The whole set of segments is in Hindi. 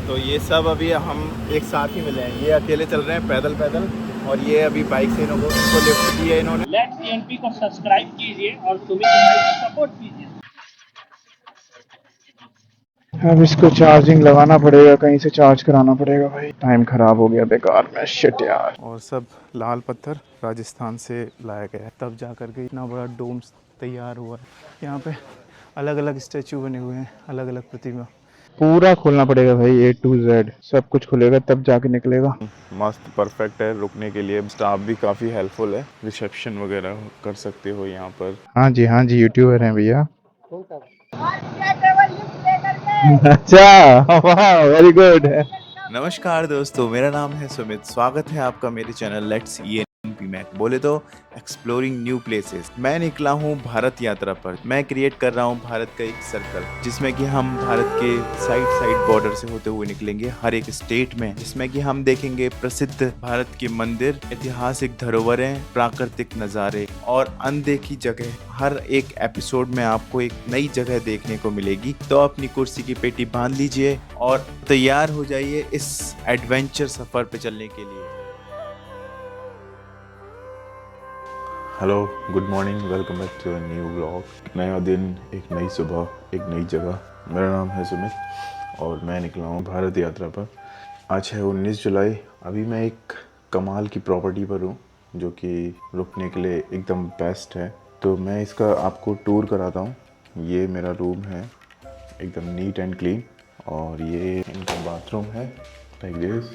तो ये सब अभी हम एक साथ ही मिले हैं। ये अकेले चल रहे हैं पैदल पैदल, और ये अभी बाइक से इनको लिफ्ट दी है इन्होंने। लेट्स ईएनपी को सब्सक्राइब कीजिए और सुमित भाई को सपोर्ट कीजिए। अब इसको चार्जिंग लगाना पड़ेगा, कहीं से चार्ज कराना पड़ेगा भाई। टाइम खराब हो गया बेकार में, शिट यार। और सब लाल पत्थर राजस्थान से लाया गया है, तब जा कर के इतना बड़ा डोम तैयार हुआ है। यहाँ पे अलग अलग स्टैचू बने हुए हैं, अलग अलग प्रतिमा। पूरा खोलना पड़ेगा भाई, A to Z सब कुछ खुलेगा तब जाके निकलेगा। मस्त परफेक्ट है रुकने के लिए। स्टाफ भी काफ़ी हेल्पफुल है, रिसेप्शन वगैरह कर सकते हो यहाँ पर। हाँ जी यूट्यूबर हैं भैया। अच्छा, वाह वेरी गुड। नमस्कार दोस्तों, मेरा नाम है सुमित। स्वागत है आपका मेरे चैनल लेट्स ईएनपी में, बोले तो एक्सप्लोरिंग न्यू प्लेसेस। मैं निकला हूँ भारत यात्रा पर। मैं क्रिएट कर रहा हूँ भारत का एक सर्कल, जिसमें कि हम भारत के साइड बॉर्डर से होते हुए निकलेंगे हर एक स्टेट में, जिसमें कि हम देखेंगे प्रसिद्ध भारत के मंदिर, ऐतिहासिक धरोहरें, प्राकृतिक नज़ारे और अनदेखी जगह। हर एक एपिसोड में आपको एक नई जगह देखने को मिलेगी। तो अपनी कुर्सी की पेटी बांध लीजिए और तैयार हो जाइए इस एडवेंचर सफर पे चलने के लिए। Hello, good morning, welcome back to a new vlog. नया दिन, एक नई सुबह, एक नई जगह। मेरा नाम है सुमित और मैं निकला हूँ भारत यात्रा पर। आज है 19 जुलाई। अभी मैं एक कमाल की प्रॉपर्टी पर हूँ जो कि रुकने के लिए एकदम बेस्ट है। तो मैं इसका आपको टूर कराता हूँ। ये मेरा रूम है, एकदम नीट एंड क्लीन, और ये इनका बाथरूम है लाइक दिस।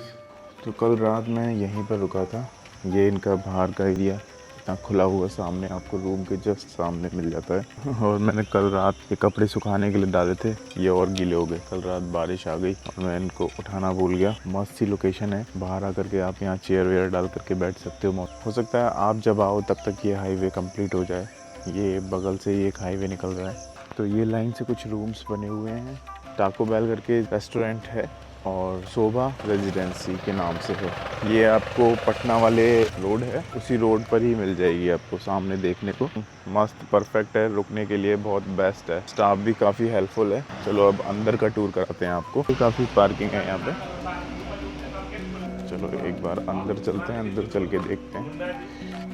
तो कल रात मैं यहीं पर रुका था। ये इनका बाहर का एरिया इतना खुला हुआ सामने आपको रूम के जस्ट सामने मिल जाता है। और मैंने कल रात ये कपड़े सुखाने के लिए डाले थे, ये और गीले हो गए। कल रात बारिश आ गई और मैं इनको उठाना भूल गया। मस्त सी लोकेशन है, बाहर आकर के आप यहाँ चेयर वेयर डाल करके बैठ सकते हो सकता है आप जब आओ तब तक ये हाईवे कंप्लीट हो जाए। ये बगल से ही एक हाईवे निकल रहा है। तो ये लाइन से कुछ रूम्स बने हुए हैं। टाको बेल करके रेस्टोरेंट है और शोभा रेजिडेंसी के नाम से है। ये आपको पटना वाले रोड है, उसी रोड पर ही मिल जाएगी आपको सामने देखने को। मस्त परफेक्ट है रुकने के लिए, बहुत बेस्ट है। स्टाफ भी काफ़ी हेल्पफुल है। चलो अब अंदर का टूर कराते हैं आपको। काफ़ी पार्किंग है यहाँ पे। चलो एक बार अंदर चलते हैं, अंदर चल के देखते हैं।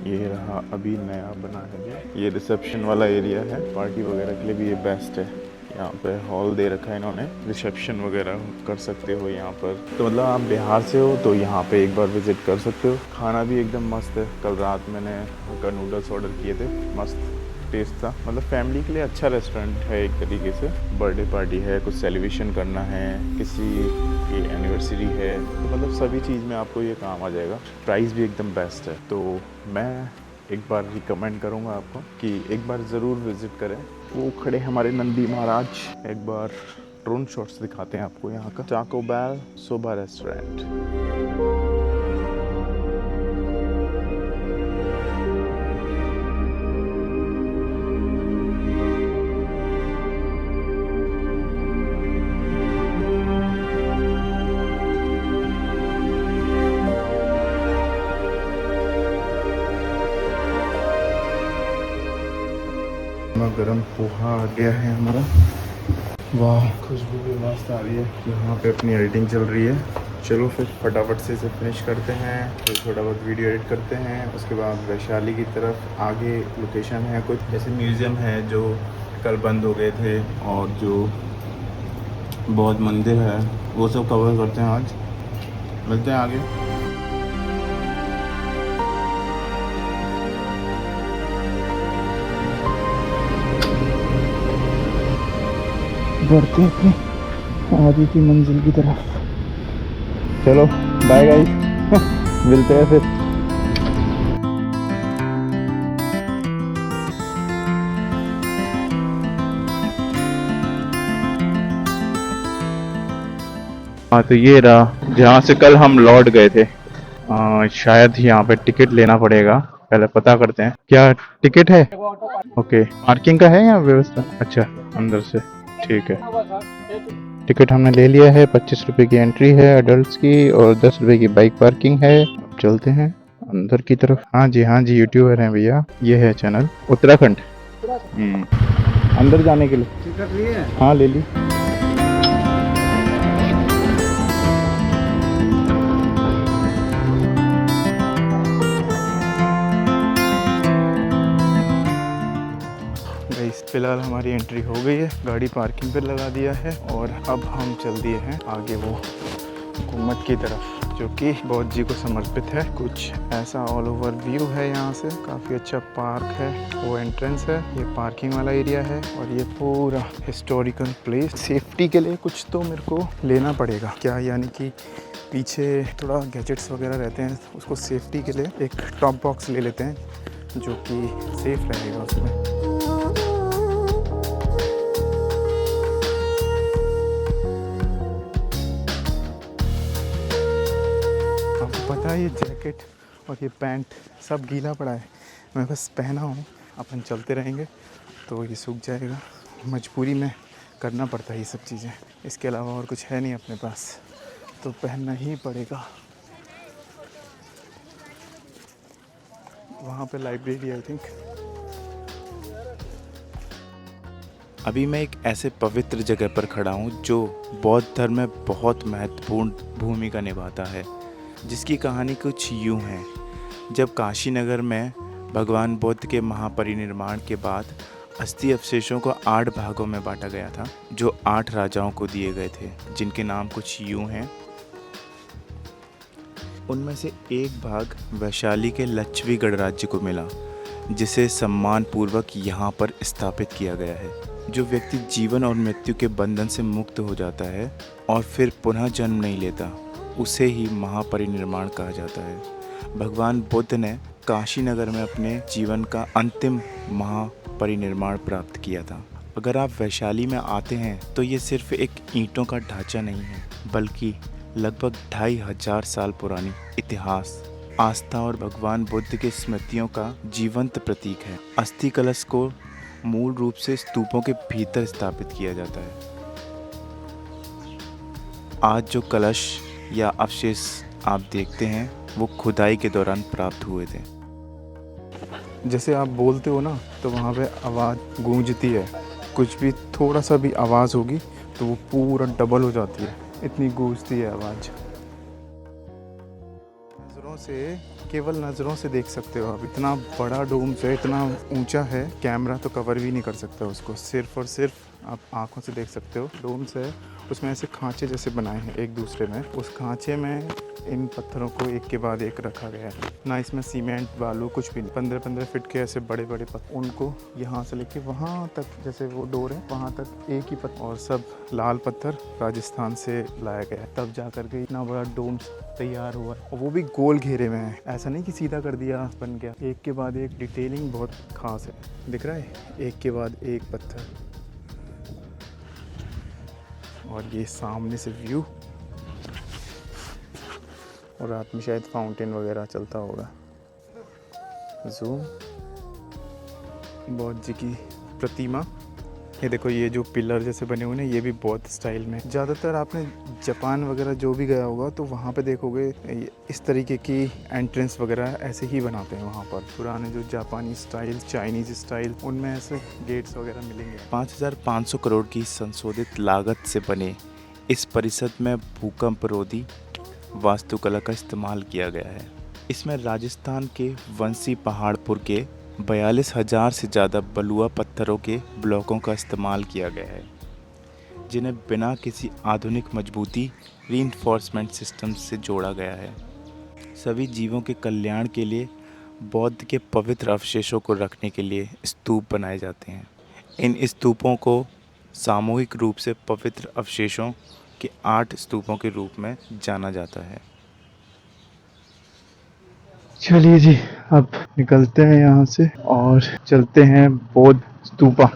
ये रहा अभी नया बना है। ये रिसेप्शन वाला एरिया है, पार्टी वगैरह के लिए भी ये बेस्ट है। यहाँ पे हॉल दे रखा है इन्होंने, रिसेप्शन वगैरह कर सकते हो यहाँ पर। तो मतलब आप बिहार से हो तो यहाँ पे एक बार विजिट कर सकते हो। खाना भी एकदम मस्त है। कल रात मैंने उनका नूडल्स ऑर्डर किए थे, मस्त टेस्ट था। मतलब फैमिली के लिए अच्छा रेस्टोरेंट है एक तरीके से। बर्थडे पार्टी है, कुछ सेलिब्रेशन करना है, किसी की एनिवर्सरी है, तो मतलब सभी चीज़ में आपको ये काम आ जाएगा। प्राइस भी एकदम बेस्ट है। तो मैं एक बार रिकमेंड करूँगा आपको कि एक बार ज़रूर विज़िट करें। वो खड़े हमारे नंदी महाराज। एक बार ड्रोन शॉट्स दिखाते हैं आपको यहाँ का। टाको बेल शोभा रेस्टोरेंट। गरम पोहा आ गया है हमारा। वाह, खुशबू भी मस्त आ रही है। यहाँ पे अपनी एडिटिंग चल रही है। चलो फिर फटाफट से इसे फिनिश करते हैं, फिर थोड़ा बहुत वीडियो एडिट करते हैं। उसके बाद वैशाली की तरफ आगे लोकेशन है कुछ, जैसे म्यूज़ियम है जो कल बंद हो गए थे, और जो बौद्ध मंदिर है वो सब कवर करते हैं आज। मिलते हैं आगे। बढ़ते अपनी आगे की मंजिल की तरफ। चलो बाय गाइस, मिलते हैं फिर। हाँ, तो ये रहा जहाँ से कल हम लौट गए थे। शायद यहाँ पे टिकट लेना पड़ेगा, पहले पता करते हैं। क्या टिकट है? ओके, पार्किंग का है या व्यवस्था? अच्छा, अंदर से, ठीक है। टिकट हमने ले लिया है। 25 रुपए की एंट्री है अडल्ट्स की, और 10 रुपए की बाइक पार्किंग है। अब चलते हैं अंदर की तरफ। हाँ जी यूट्यूबर हैं भैया। ये है चैनल उत्तराखंड। अंदर जाने के लिए टिकट लिए? हाँ, ले ली। फ़िलहाल हमारी एंट्री हो गई है, गाड़ी पार्किंग पर लगा दिया है और अब हम चल दिए हैं आगे वो हुकूमत की तरफ, जो कि बौद्ध जी को समर्पित है। कुछ ऐसा ऑल ओवर व्यू है यहाँ से, काफ़ी अच्छा पार्क है, वो एंट्रेंस है, ये पार्किंग वाला एरिया है और ये पूरा हिस्टोरिकल प्लेस। सेफ्टी के लिए कुछ तो मेरे को लेना पड़ेगा क्या, यानी कि पीछे थोड़ा गैजेट्स वगैरह रहते हैं, उसको सेफ्टी के लिए एक टॉप बॉक्स ले लेते हैं जो कि सेफ रहेगा उसमें। पता है ये जैकेट और ये पैंट सब गीला पड़ा है, मैं बस पहना हूँ, अपन चलते रहेंगे तो ये सूख जाएगा। मजबूरी में करना पड़ता है ये सब चीज़ें, इसके अलावा और कुछ है नहीं अपने पास, तो पहनना ही पड़ेगा। वहाँ पे लाइब्रेरी आई थिंक। अभी मैं एक ऐसे पवित्र जगह पर खड़ा हूँ जो बौद्ध धर्म में बहुत महत्वपूर्ण भूमिका निभाता है, जिसकी कहानी कुछ यूँ है। जब काशी नगर में भगवान बुद्ध के महापरिनिर्वाण के बाद अस्थि अवशेषों को 8 भागों में बांटा गया था, जो 8 राजाओं को दिए गए थे, जिनके नाम कुछ यूँ हैं। उनमें से एक भाग वैशाली के लच्छवीगढ़ राज्य को मिला, जिसे सम्मानपूर्वक यहाँ पर स्थापित किया गया है। जो व्यक्ति जीवन और मृत्यु के बंधन से मुक्त हो जाता है और फिर पुनः जन्म नहीं लेता, उसे ही महापरिनिर्वाण कहा जाता है। भगवान बुद्ध ने काशी नगर में अपने जीवन का अंतिम महापरिनिर्वाण प्राप्त किया था। अगर आप वैशाली में आते हैं तो ये सिर्फ एक ईंटों का ढांचा नहीं है, बल्कि लगभग 2500 साल पुरानी इतिहास, आस्था और भगवान बुद्ध के स्मृतियों का जीवंत प्रतीक है। अस्थि कलश को मूल रूप से स्तूपों के भीतर स्थापित किया जाता है। आज जो कलश या अवशेष आप देखते हैं वो खुदाई के दौरान प्राप्त हुए थे। जैसे आप बोलते हो ना तो वहाँ पे आवाज़ गूंजती है, कुछ भी थोड़ा सा भी आवाज़ होगी तो वो पूरा डबल हो जाती है, इतनी गूंजती है आवाज़। नज़रों से, केवल नज़रों से देख सकते हो आप, इतना बड़ा डोम से, इतना ऊंचा है, कैमरा तो कवर भी नहीं कर सकता उसको, सिर्फ और सिर्फ आप आंखों से देख सकते हो। डोम से उसमें ऐसे खांचे जैसे बनाए हैं एक दूसरे में, उस खांचे में इन पत्थरों को एक के बाद एक रखा गया है ना, इसमें सीमेंट बालू कुछ भी नहीं। 15-15 फीट के ऐसे बड़े बड़े पत्थर, उनको यहाँ से लेके वहाँ तक, जैसे वो डोर है वहाँ तक एक ही पत्थर, और सब लाल पत्थर राजस्थान से लाया गया है, तब जा करके इतना बड़ा डोम तैयार हुआ है। और वो भी गोल घेरे में है, ऐसा नहीं कि सीधा कर दिया बन गया, एक के बाद एक डिटेलिंग बहुत खास है। दिख रहा है, एक के बाद एक पत्थर। और ये सामने से व्यू, और रात में शायद फाउंटेन वगैरह चलता होगा। जूम, बौद्ध जी की प्रतिमा, ये देखो, ये जो पिलर जैसे बने हुए हैं ये भी बौद्ध स्टाइल में। ज़्यादातर आपने जापान वगैरह जो भी गया होगा तो वहाँ पे देखोगे इस तरीके की एंट्रेंस वगैरह ऐसे ही बनाते हैं वहाँ पर। पुराने जो जापानी स्टाइल, चाइनीज़ स्टाइल, उनमें ऐसे गेट्स वगैरह मिलेंगे। 5500 करोड़ की संशोधित लागत से बने इस परिसर में भूकंप रोधी वास्तुकला का इस्तेमाल किया गया है। इसमें राजस्थान के वंशी पहाड़पुर के 42,000 से ज़्यादा बलुआ पत्थरों के ब्लॉकों का इस्तेमाल किया गया है, जिन्हें बिना किसी आधुनिक मजबूती रीइंफोर्समेंट सिस्टम से जोड़ा गया है। सभी जीवों के कल्याण के लिए बौद्ध के पवित्र अवशेषों को रखने के लिए स्तूप बनाए जाते हैं। इन स्तूपों को सामूहिक रूप से पवित्र अवशेषों के 8 स्तूपों के रूप में जाना जाता है। चलिए जी, अब निकलते हैं यहाँ से और चलते हैं बौद्ध स्तूपा,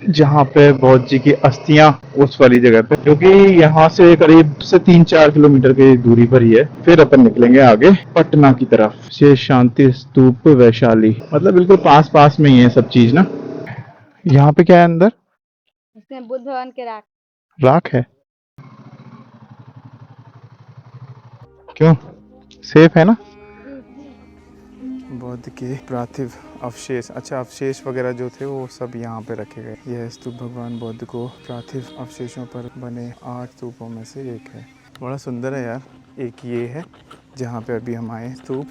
जहाँ पे बौद्ध जी की अस्थियां उस वाली जगह पे, जो कि यहाँ से करीब से 3-4 किलोमीटर की दूरी पर ही है। फिर अपन निकलेंगे आगे पटना की तरफ। शेष शांति स्तूप वैशाली, मतलब बिल्कुल पास पास में ही है सब चीज ना। यहाँ पे क्या है अंदर? इसमें बुद्ध भगवान के राख है। क्यों, सेफ है ना? बौद्ध के पार्थिव अवशेष, अच्छा अवशेष वगैरह जो थे वो सब यहाँ पे रखे गए। यह स्तूप भगवान बुद्ध को पार्थिव अवशेषों पर बने 8 स्तूपों में से एक है। बड़ा सुंदर है यार। एक ये है जहाँ पे अभी हम आए स्तूप,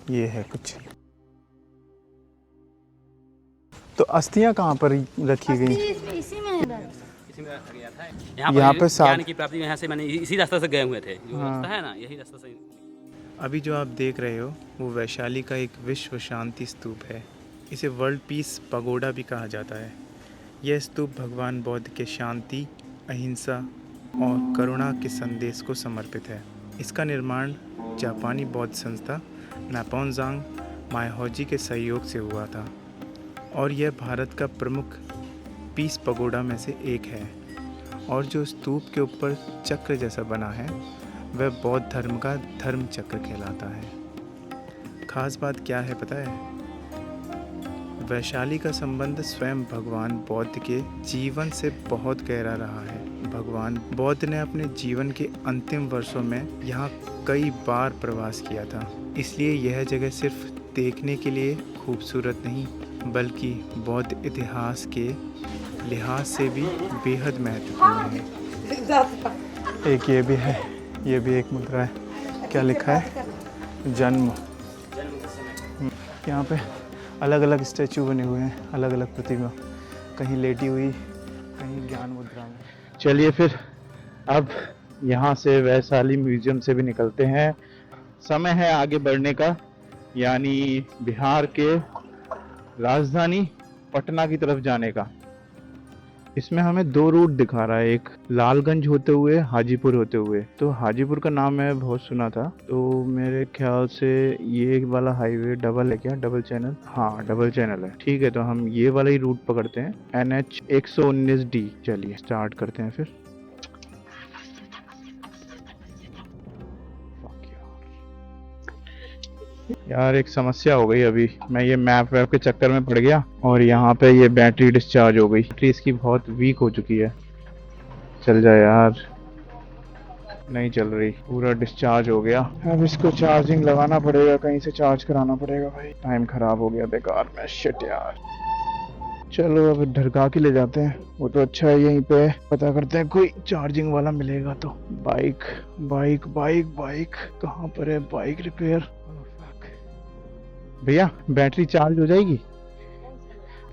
ये है कुछ। तो अस्थियां कहाँ पर रखी गई? इसी में है। इसी में रखा गया था। यहाँ यहाँ पे पर सात- ज्ञान की प्राप्ति में यहाँ से मैंने इसी रास्ते से गए हुए थे। जो रास्ता है ना, यही रास्ता से। अभी जो आप देख रहे हो वो वैशाली का एक विश्व शांति स्तूप है। इसे वर्ल्ड पीस पगोडा भी कहा जाता है। यह स्तूप भगवान बौद्ध के शांति, अहिंसा और करुणा के संदेश को समर्पित है। इसका निर्माण जापानी बौद्ध संस्था नापोंजांग मायहोजी के सहयोग से हुआ था और यह भारत का प्रमुख पीस पगोडा में से एक है। और जो स्तूप के ऊपर चक्र जैसा बना है वह बौद्ध धर्म का धर्म चक्र कहलाता है। खास बात क्या है पता है? वैशाली का संबंध स्वयं भगवान बौद्ध के जीवन से बहुत गहरा रहा है। भगवान बौद्ध ने अपने जीवन के अंतिम वर्षों में यहाँ कई बार प्रवास किया था। इसलिए यह जगह सिर्फ देखने के लिए खूबसूरत नहीं बल्कि बौद्ध इतिहास के लिहाज से भी बेहद महत्वपूर्ण है। एक ये भी है, ये भी एक मुद्रा है। क्या लिखा है? जन्म। यहाँ पे अलग अलग स्टैचू बने हुए हैं, अलग अलग प्रतिमा, कहीं लेटी हुई, कहीं ज्ञान मुद्रा में। चलिए फिर अब यहाँ से वैशाली म्यूजियम से भी निकलते हैं। समय है आगे बढ़ने का, यानी बिहार के राजधानी पटना की तरफ जाने का। इसमें हमें दो रूट दिखा रहा है, एक लालगंज होते हुए, हाजीपुर होते हुए। तो हाजीपुर का नाम मैं बहुत सुना था, तो मेरे ख्याल से ये वाला हाईवे डबल है क्या? Double channel? हाँ डबल चैनल है। ठीक है, तो हम ये वाला ही रूट पकड़ते हैं, NH 119D। चलिए स्टार्ट करते हैं फिर। यार एक समस्या हो गई, अभी मैं ये मैप वैप के चक्कर में पड़ गया और यहाँ पे ये बैटरी डिस्चार्ज हो गई। बैटरी इसकी बहुत वीक हो चुकी है। चल जाए यार, नहीं चल रही, पूरा डिस्चार्ज हो गया। अब इसको चार्जिंग लगाना पड़ेगा, कहीं से चार्ज कराना पड़ेगा भाई। टाइम खराब हो गया बेकार में, शिट यार। चलो अब ढरका के ले जाते हैं, वो तो अच्छा है। यहीं पे पता करते हैं कोई चार्जिंग वाला मिलेगा तो। बाइक बाइक बाइक बाइक कहाँ पर है? Bike repair. भैया बैटरी चार्ज हो जाएगी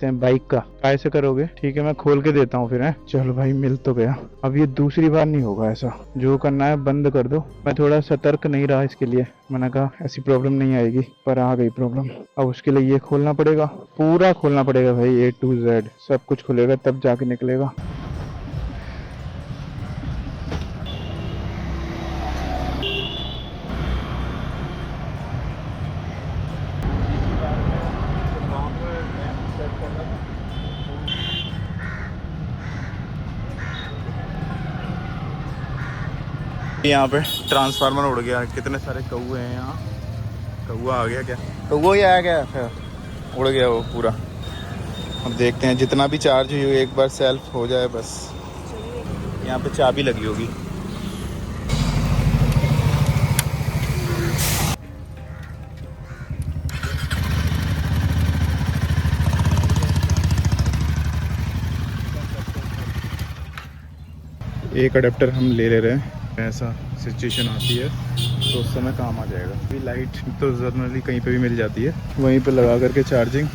बाइक का? कैसे करोगे? ठीक है मैं खोल के देता हूँ फिर है। चलो भाई मिल तो गया। अब ये दूसरी बार नहीं होगा ऐसा, जो करना है बंद कर दो। मैं थोड़ा सतर्क नहीं रहा इसके लिए, मैंने कहा ऐसी प्रॉब्लम नहीं आएगी, पर आ गई प्रॉब्लम। अब उसके लिए ये खोलना पड़ेगा, पूरा खोलना पड़ेगा भाई, A to Z सब कुछ खुलेगा तब जाके निकलेगा। यहाँ पे ट्रांसफार्मर उड़ गया, कितने सारे कौए हैं यहाँ। कौआ आ गया क्या? कौआ ही आया क्या? फिर उड़ गया वो पूरा। अब देखते हैं जितना भी चार्ज हुई एक बार सेल्फ हो जाए बस। यहाँ पे चाबी लगी होगी। एक अडेप्टर हम ले रहे हैं, ऐसा सिचुएशन आती है तो उस समय काम आ जाएगा। अभी लाइट तो जनरली कहीं पे भी मिल जाती है, वहीं पे लगा करके चार्जिंग।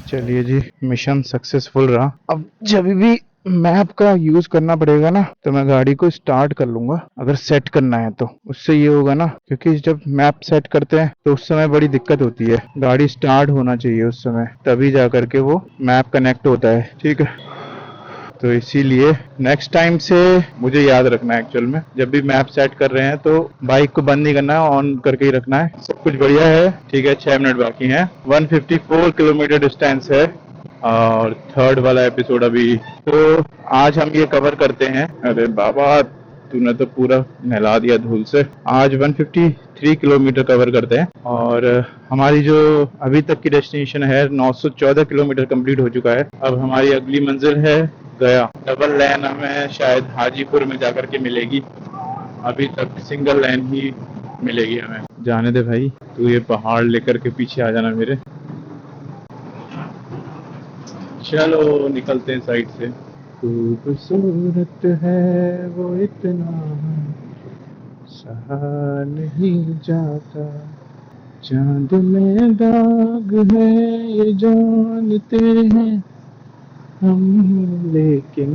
चलिए जी, मिशन सक्सेसफुल रहा। अब जब भी मैप का यूज करना पड़ेगा ना तो मैं गाड़ी को स्टार्ट कर लूंगा, अगर सेट करना है तो। उससे ये होगा ना, क्योंकि जब मैप सेट करते हैं तो उस समय बड़ी दिक्कत होती है, गाड़ी स्टार्ट होना चाहिए उस समय, तभी जा करके वो मैप कनेक्ट होता है। ठीक है, तो इसीलिए नेक्स्ट टाइम से मुझे याद रखना है एक्चुअल में, जब भी मैप सेट कर रहे हैं तो बाइक को बंद नहीं करना है, ऑन करके ही रखना है। सब कुछ बढ़िया है। ठीक है, 6 मिनट बाकी हैं। 154 किलोमीटर डिस्टेंस है और थर्ड वाला एपिसोड अभी। तो आज हम ये कवर करते हैं। अरे बाबा तूने तो पूरा नहला दिया धूल से। आज 153 किलोमीटर कवर करते हैं और हमारी जो अभी तक की डेस्टिनेशन है 914 किलोमीटर कंप्लीट हो चुका है। अब हमारी अगली मंजिल है गया। डबल लाइन हमें शायद हाजीपुर में जाकर के मिलेगी, अभी तक सिंगल लाइन ही मिलेगी हमें। जाने दे भाई, तू ये पहाड़ लेकर के पीछे आ जाना मेरे। चलो निकलते हैं साइड से। खूबसूरत है वो इतना, सहा नहीं जाता। चांद में दाग है ये जानते हैं हम, लेकिन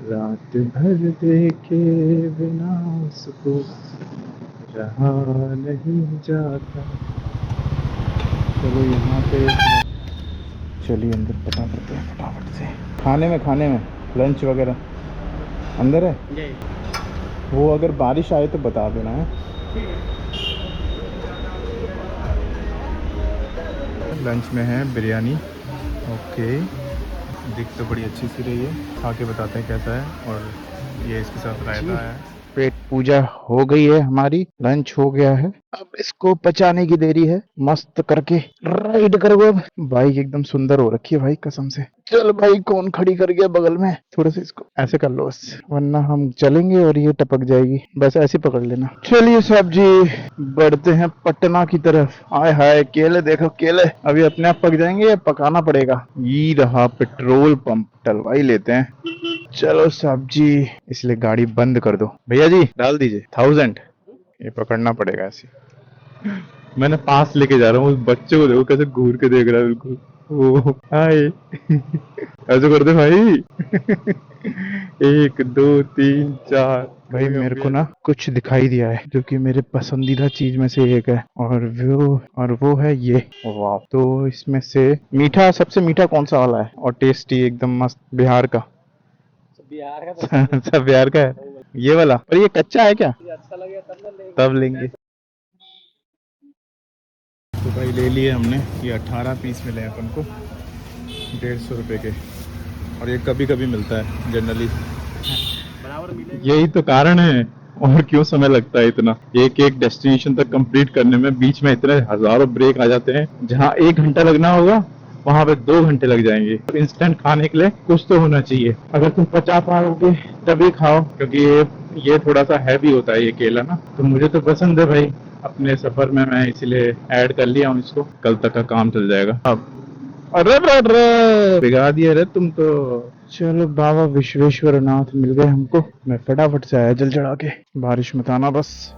रात भर देखे बिना सुकून रहा नहीं जाता। चलो यहाँ पे चलिए अंदर पता करते हैं फटाफट से। खाने में लंच वगैरह अंदर है। वो अगर बारिश आए तो बता देना है। लंच में है बिरयानी। ओके, दिख तो बड़ी अच्छी सी रही है, खा के बताते हैं कैसा है। और ये इसके साथ रायता है। पेट पूजा हो गई है हमारी, लंच हो गया है, अब इसको पचाने की देरी है। मस्त करके राइड करो। अब बाइक एकदम सुंदर हो रखी है भाई, कसम से। चल भाई, कौन खड़ी कर गया बगल में? थोड़ा सा इसको ऐसे कर लो बस, वरना हम चलेंगे और ये टपक जाएगी। बस ऐसे पकड़ लेना। चलिए साहब जी, बढ़ते हैं पटना की तरफ। आय हाय, केले देखो केले, अभी अपने आप पक जाएंगे या पकाना पड़ेगा? ये रहा पेट्रोल पंप, डलवाई लेते हैं। चलो साहब जी, इसलिए गाड़ी बंद कर दो। भैया जी डाल दीजिए 1000। ये पकड़ना पड़ेगा ऐसे। मैंने पास लेके जा रहा हूँ। उस बच्चे को देखो कैसे घूर के देख रहा है, बिल्कुल। ओ हाय ऐसे कर दे भाई। 1 2 3 4। भाई मेरे को ना कुछ दिखाई दिया है जो कि मेरे पसंदीदा चीज में से एक है, और वो है ये। वाह, तो इसमें से मीठा, सबसे मीठा कौन सा वाला है और टेस्टी एकदम मस्त? बिहार का। सब बिहार का है ये वाला। पर ये कच्चा है क्या? अच्छा लगे तब लेंगे। तो भाई ले लिए हमने, ये 18 पीस मिले हैं अपन को 150 रुपए के। और ये कभी कभी मिलता है जनरली। यही तो कारण है, और क्यों समय लगता है इतना एक डेस्टिनेशन तक कंप्लीट करने में। बीच में इतने हजारों ब्रेक आ जाते हैं, जहाँ 1 घंटा लगना होगा वहां पे 2 घंटे लग जाएंगे। इंस्टेंट खाने के लिए कुछ तो होना चाहिए। अगर तुम पचा पाओगे तभी खाओ, क्योंकि ये थोड़ा सा हैवी होता है ये केला ना, तो मुझे तो पसंद है भाई। अपने सफर में मैं इसीलिए ऐड कर लिया हूँ इसको, कल तक का काम चल जाएगा। अब अरे बिगा दिया रे तुम तो। चलो बाबा विश्वेश्वर नाथ मिल गए हमको। मैं फटाफट से आया जल चढ़ा के, बारिश मत आना बस।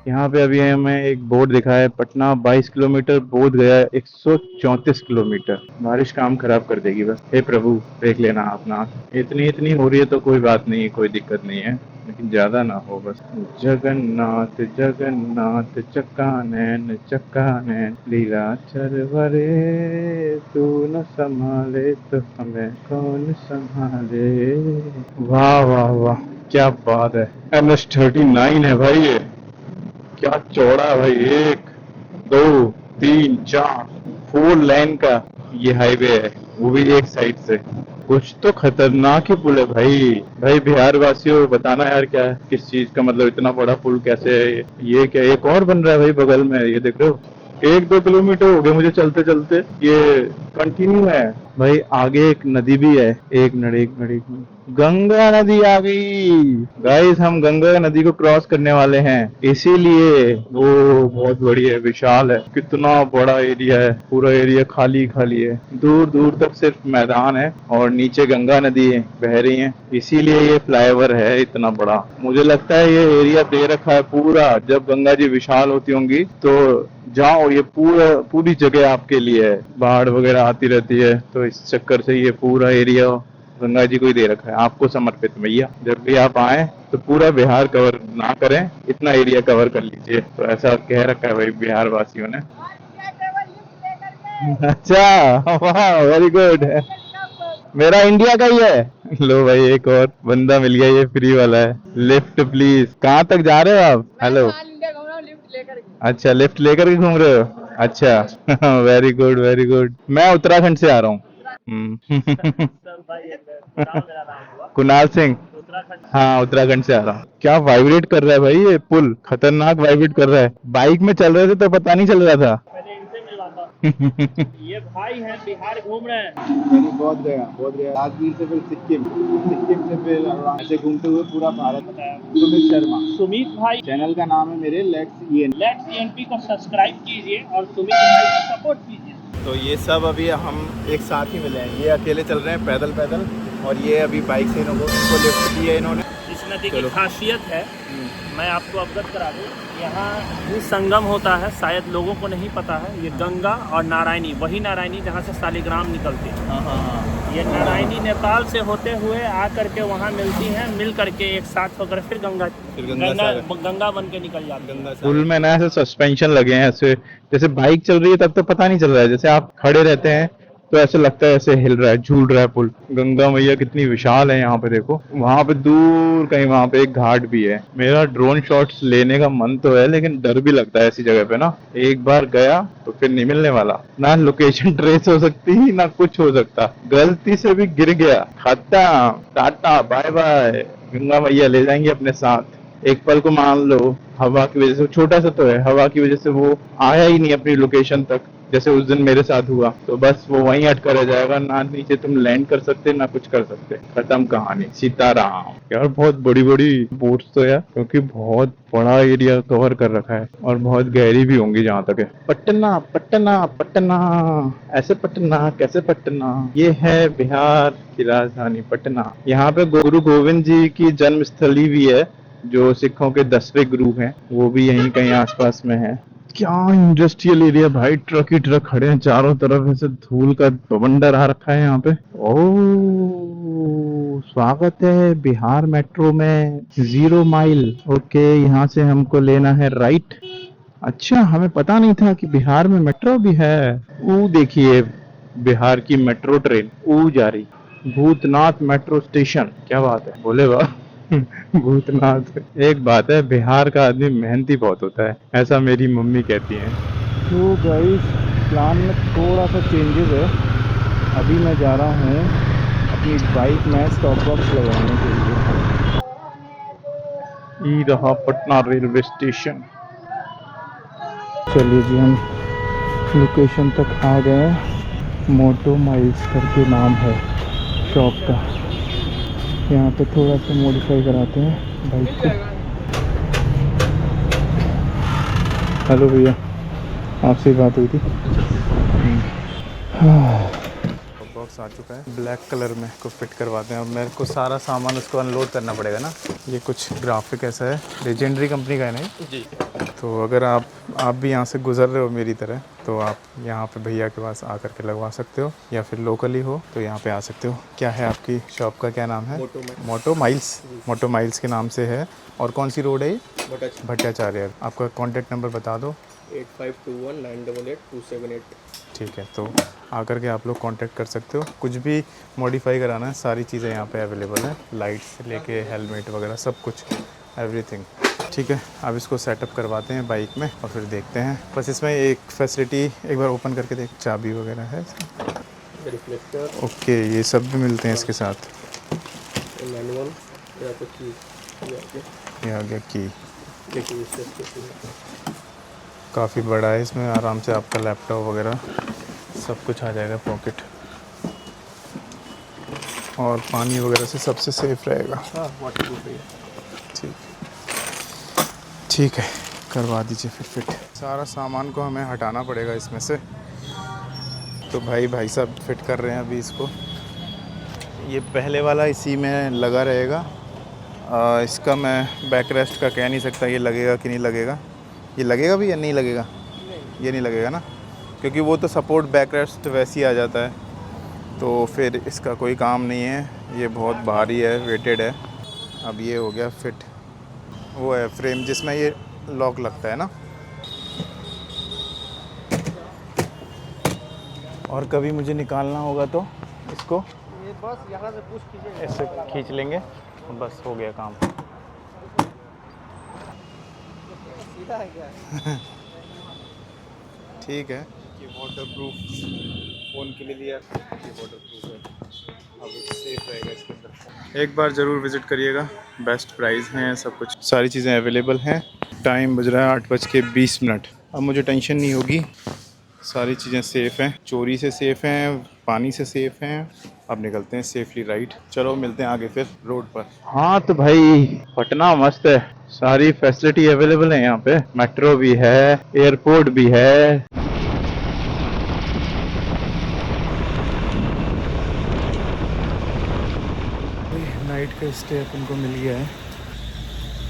यहाँ पे अभी हमें एक बोर्ड दिखा है, पटना 22 किलोमीटर, बोध गया 134 किलोमीटर। बारिश काम खराब कर देगी बस। हे प्रभु देख लेना अपना। इतनी हो रही है तो कोई बात नहीं, कोई दिक्कत नहीं है, लेकिन ज्यादा ना हो बस। जगन्नाथ जगन्नाथ चक्कानैन लीला चरवरे, तू न संभाले तो हमें कौन संभाले। वाह वाह वाह, क्या बात है। NH39 है भाई ये। क्या चौड़ा है भाई, 1 2 3 4 4 लेन का ये हाईवे है, वो भी एक साइड से। कुछ तो खतरनाक ही पुल है भाई बिहार वासियों बताना यार, क्या है किस चीज का मतलब इतना बड़ा पुल कैसे है ये क्या एक और बन रहा है भाई बगल में, ये देख रहे हो। 1-2 किलोमीटर हो गए मुझे चलते चलते, ये कंटिन्यू है भाई। आगे एक नदी भी है, एक नड़ी गंगा नदी आ गई गाइस। हम गंगा नदी को क्रॉस करने वाले हैं, इसीलिए वो बहुत बड़ी है, विशाल है। कितना बड़ा एरिया है, पूरा एरिया खाली है। दूर दूर तक सिर्फ मैदान है और नीचे गंगा नदी बह रही है, इसीलिए ये फ्लाईओवर है इतना बड़ा। मुझे लगता है ये एरिया दे रखा है पूरा, जब गंगा जी विशाल होती होंगी तो जाओ, ये पूरी जगह आपके लिए है। बाढ़ वगैरह आती रहती है तो इस चक्कर से ये पूरा एरिया गंगा जी को ही दे रखा है, आपको समर्पित। भैया जब भी आप आए तो पूरा बिहार कवर ना करें, इतना एरिया कवर कर लीजिए। तो ऐसा कह रखा है भाई बिहार वासियों ने। अच्छा वाह, वेरी गुड। मेरा इंडिया का ही है। लो भाई एक और बंदा मिल गया, ये फ्री वाला है। Lift please. कहाँ तक जा रहे हो आप? हेलो, अच्छा लिफ्ट लेकर के घूम रहे हो? अच्छा वेरी गुड। मैं उत्तराखंड से आ रहा हूँ। कुणाल सिंह। हाँ उत्तराखंड से आ रहा हूँ। क्या वाइब्रेट कर रहा है भाई ये पुल, खतरनाक वाइब्रेट कर रहा है। बाइक में चल रहे थे तो पता नहीं चल रहा था। ये भाई हैं बिहार घूम रहे हैं। मैंने बहुत गया राजगीर से फिर सिक्किम, सिक्किम से फिर ऐसे घूमते हुए पूरा भारत। सुमित शर्मा, सुमित भाई, चैनल का नाम है मेरे लेट्स ईएन। लेट्स ईएनपी को सब्सक्राइब कीजिए और सुमित भाई को सपोर्ट कीजिए। तो ये सब अभी हम एक साथ ही मिले हैं। ये अकेले चल रहे हैं पैदल पैदल, और ये अभी बाइक से इनको लिफ्ट दिया इन्होंने। इस नदी की खासियत है, मैं आपको अवगत करा दूँ, यहाँ भी संगम होता है, शायद लोगों को नहीं पता है। ये गंगा और नारायणी, वही नारायणी जहाँ से शालिग्राम निकलती है। ये नारायणी नेपाल से होते हुए आ करके वहाँ मिलती हैं, मिल करके एक साथ होकर फिर गंगा बन के निकल जाती है। पुल में ना ऐसे सस्पेंशन लगे हैं, ऐसे जैसे बाइक चल रही है तब तो पता नहीं चल रहा है, जैसे आप खड़े रहते हैं तो ऐसे लगता है ऐसे हिल रहा है, झूल रहा है पुल। गंगा मैया कितनी विशाल है यहाँ पे, देखो वहां पे दूर कहीं वहां पे एक घाट भी है। मेरा ड्रोन शॉट्स लेने का मन तो है, लेकिन डर भी लगता है ऐसी जगह पे ना। एक बार गया तो फिर नहीं मिलने वाला, ना लोकेशन ट्रेस हो सकती ना कुछ हो सकता। गलती से भी गिर गया, खत्म, टाटा बाय बाय। गंगा मैया ले जाएंगे अपने साथ। एक पल को मान लो हवा की वजह से, छोटा सा तो है, हवा की वजह से वो आया ही नहीं अपनी लोकेशन तक, जैसे उस दिन मेरे साथ हुआ। तो बस वो वहीं अटका रह जाएगा, ना नीचे तुम लैंड कर सकते ना कुछ कर सकते। खत्म कहानी, सीताराम। यार बहुत बड़ी बड़ी बोट्स तो यार, क्योंकि बहुत बड़ा एरिया कवर कर रखा है और बहुत गहरी भी होंगी जहाँ तक है। पटना पटना पटना, ऐसे पटना कैसे पटना। ये है बिहार की राजधानी पटना। यहाँ पे गुरु गोविंद जी की जन्म स्थली भी है, जो सिखों के 10वें गुरु हैं, वो भी यहीं कहीं आसपास में है। क्या इंडस्ट्रियल एरिया भाई, ट्रक ही ट्रक खड़े हैं चारों तरफ, ऐसे धूल का बवंडर आ रखा है यहाँ पे। ओह, स्वागत है बिहार मेट्रो में 0 माइल। ओके, यहाँ से हमको लेना है राइट। अच्छा, हमें पता नहीं था कि बिहार में मेट्रो भी है। वो देखिए बिहार की मेट्रो ट्रेन ऊ जा रही, भूतनाथ मेट्रो स्टेशन। क्या बात है, बोले वाह। भूतनाथ। एक बात है, बिहार का आदमी मेहनती बहुत होता है, ऐसा मेरी मम्मी कहती है। तो गाइस, प्लान में थोड़ा सा चेंजेस है। अभी मैं जा रहा हूँ अपनी बाइक में स्टॉप बॉक्स लगाने के लिए। ये रहा पटना रेलवे स्टेशन। चलिए जी, हम लोकेशन तक आ गए। मोटो माइल्स करके नाम है शॉप का। यहाँ पे थोड़ा सा मॉडिफाई कराते हैं बाइक को। हेलो भैया, आपसे बात हुई थी। बॉक्स आ चुका है ब्लैक कलर में, को फिट करवाते हैं। और मेरे को सारा सामान उसको अनलोड करना पड़ेगा ना। ये कुछ ग्राफिक ऐसा है, लेजेंडरी कंपनी का है नहीं जी। तो अगर आप भी यहाँ से गुजर रहे हो मेरी तरह, तो आप यहाँ पे भैया के पास आकर के लगवा सकते हो, या फिर लोकली हो तो यहाँ पे आ सकते हो। क्या है आपकी शॉप का, क्या नाम है? मोटो माइल्स। मोटो माइल्स के नाम से है। और कौन सी रोड है ये? भट्टाचार्य। आपका कॉन्टैक्ट नंबर बता दो। 8521988278। ठीक है, तो आकर के आप लोग कांटेक्ट कर सकते हो। कुछ भी मॉडिफाई कराना है, सारी चीज़ें यहाँ पे अवेलेबल है, लाइट्स से लेके हेलमेट वगैरह सब कुछ, एवरीथिंग। ठीक है, अब इसको सेटअप करवाते हैं बाइक में और फिर देखते हैं। बस इसमें एक फैसिलिटी एक बार ओपन करके देख, चाबी वगैरह है, रिफ्लेक्टर। ओके, ये सब भी मिलते हैं इसके साथ। मैनुअल या तो की, ये आ गया की। काफ़ी बड़ा है, इसमें आराम से आपका लैपटॉप वगैरह सब कुछ आ जाएगा, पॉकेट। और पानी वगैरह से सबसे सेफ रहेगा। हाँ, वाटरप्रूफ है। ठीक है, करवा दीजिए फिर फिट। सारा सामान को हमें हटाना पड़ेगा इसमें से। तो भाई साहब फिट कर रहे हैं अभी इसको। ये पहले वाला इसी में लगा रहेगा। इसका मैं बैक रेस्ट का कह नहीं सकता, ये लगेगा कि नहीं लगेगा। ये लगेगा भी या नहीं लगेगा? ये नहीं लगेगा ना, क्योंकि वो तो सपोर्ट बैक रेस्ट वैसे ही आ जाता है, तो फिर इसका कोई काम नहीं है। ये बहुत भारी है, वेटेड है। अब ये हो गया फिट। वो है फ्रेम जिसमें ये लॉक लगता है ना। और कभी मुझे निकालना होगा तो इसको ये बस यहाँ से पुश कीजिए, ऐसे खींच लेंगे, बस हो गया काम। सीधा है क्या? ठीक है। ये वाटरप्रूफ फ़ोन के लिए दिया, ये वाटरप्रूफ है, अब सेफ रहेगा इसके अंदर। एक बार ज़रूर विज़िट करिएगा, बेस्ट प्राइस हैं, सब कुछ सारी चीज़ें अवेलेबल हैं। टाइम बज रहा है 8:20। अब मुझे टेंशन नहीं होगी सारी चीज़ें सेफ़ हैं, चोरी से सेफ़ हैं, पानी से सेफ़ हैं। अब निकलते हैं सेफली राइट। चलो मिलते हैं आगे फिर रोड पर। हाँ तो भाई पटना मस्त है, सारी फैसिलिटी अवेलेबल है यहाँ पे, मेट्रो भी है, एयरपोर्ट भी है। नाइट का स्टे अपन को मिल गया है।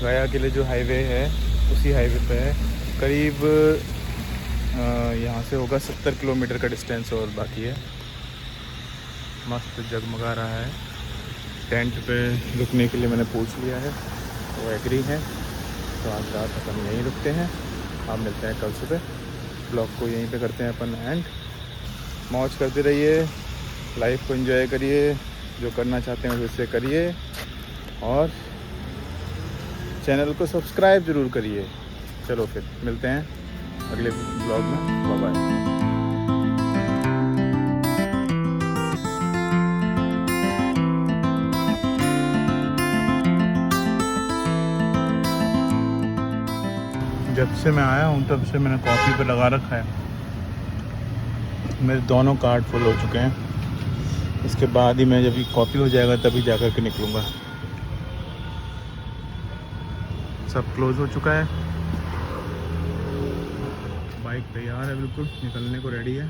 गया के लिए जो हाईवे है उसी हाईवे पे है, करीब यहाँ से होगा 70 किलोमीटर का डिस्टेंस और बाकी है। मस्त जगमगा रहा है। टेंट पे रुकने के लिए मैंने पूछ लिया है, वो एग्री हैं, तो आज रात अपन यहीं रुकते हैं। आप मिलते हैं कल सुबह। ब्लॉग को यहीं पे करते हैं अपन एंड। मौज करते रहिए, लाइफ को एंजॉय करिए, जो करना चाहते हैं उससे करिए और चैनल को सब्सक्राइब ज़रूर करिए। चलो फिर मिलते हैं अगले ब्लॉग में। Bye bye. जब से मैं आया हूँ तब से मैंने कॉफ़ी पे लगा रखा है। मेरे दोनों कार्ड फुल हो चुके हैं। इसके बाद ही मैं जब ये कॉफ़ी हो जाएगा तभी जा कर के निकलूँगा। सब क्लोज़ हो चुका है, बाइक तैयार है, बिल्कुल निकलने को रेडी है।